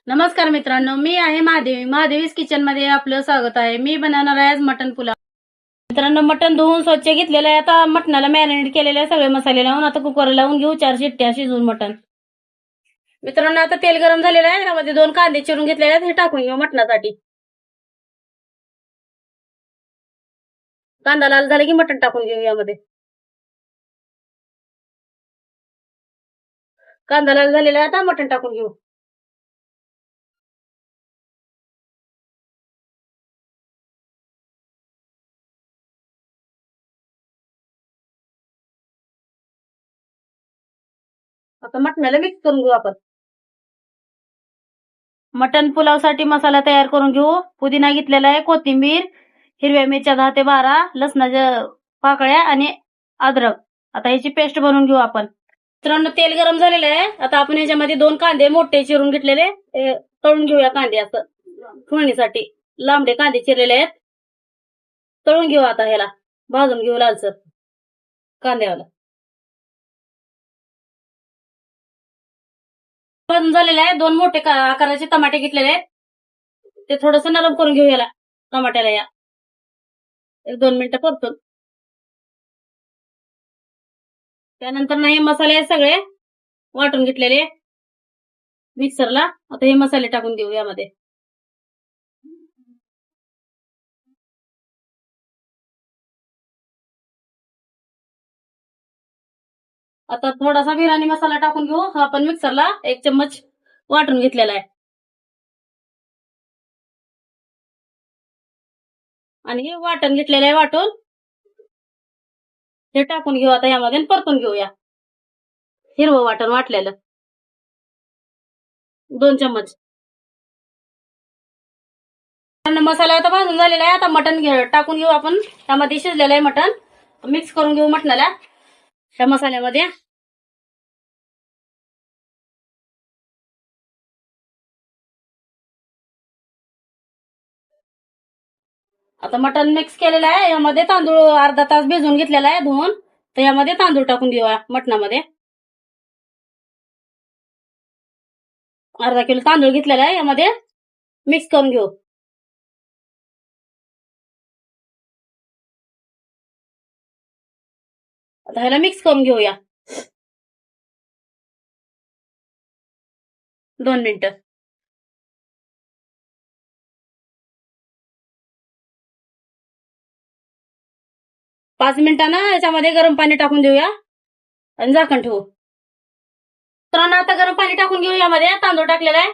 नमस्कार मित्रांनो, मी आहे महादेवी. महादेवीज किचन मध्ये आपलं स्वागत आहे. मी बनवणार आहे आज मटन पुलाव. मित्रांनो, मटन धुवून स्वच्छ घेतलेलं आहे. आता मटणाला मॅरिनेट केलेले आहे सगळे मसाले लावून. आता कुकर लावून घेऊ 4 शिट्ट्या शिजवून मटन. मित्रांनो, आता तेल गरम झालेलं आहे. त्यामध्ये 2 कांदे चिरून घेतलेले आहेत. हे टाकून घेऊ मटणासाठी. कांदा लाल झाला की मटण टाकून घेऊ यामध्ये. कांदा लाल झालेला आहे. आता मटण टाकून घेऊ. आता मटणाला मिक्स करून घेऊ आपण. मटन पुलावसाठी मसाला तयार करून घेऊ. पुदिना घेतलेला आहे, कोथिंबीर, हिरव्या मिरच्या 10 ते 12, लसणाच्या पाकळ्या आणि अद्रक. आता ह्याची पेस्ट बनवून घेऊ आपण. मित्रांनो, तेल गरम झालेलं आहे. आता आपण ह्याच्यामध्ये 2 कांदे मोठे चिरून घेतलेले तळून घेऊया. कांदे असं फोडणीसाठी लांबडे कांदे चिरलेले आहेत. तळून घेऊ आता ह्याला, भाजून घेऊ लालसर कांद्यावाला. भाजून झालेले आहे. 2 मोठे आकाराचे टमाटे घेतलेले आहेत. ते थोडस नरम करून घेऊ याला, टमाट्याला या 1-2 मिनिटं परतून. त्यानंतर नाही मसाले सगळे वाटून घेतलेले मिक्सरला. आता हे मसाले टाकून देऊ यामध्ये. आता थोडासा बिर्याणी मसाला टाकून घेऊ. हा आपण मिक्सरला 1 चम्मच वाटून घेतलेला आहे. आणि हे वाटण घेतलेलं आहे वाटून. हे टाकून घेऊ आता यामध्ये परतून घेऊया. हिरवं वाटण वाटलेलं 2 चम्मच. मसाला आता भाजून झालेला आहे. आता मटण टाकून घेऊ आपण. त्यामध्ये शिजलेलं आहे मटण. मिक्स करून घेऊ मटणाला त्या मसाल्यामध्ये. आता मटण मिक्स केलेलं आहे. यामध्ये तांदूळ अर्धा तास भिजवून घेतलेला आहे धुवून. तर यामध्ये तांदूळ टाकून देऊया मटणामध्ये. अर्धा किलो तांदूळ घेतलेला आहे. यामध्ये मिक्स करून घेऊ. आता ह्याला मिक्स करून घेऊया 2 मिनिटं. 5 मिनिटांना याच्यामध्ये गरम पाणी टाकून देऊया आणि झाकण ठेवू. तर आता गरम पाणी टाकून घेऊ. यामध्ये तांदूळ टाकलेला आहे.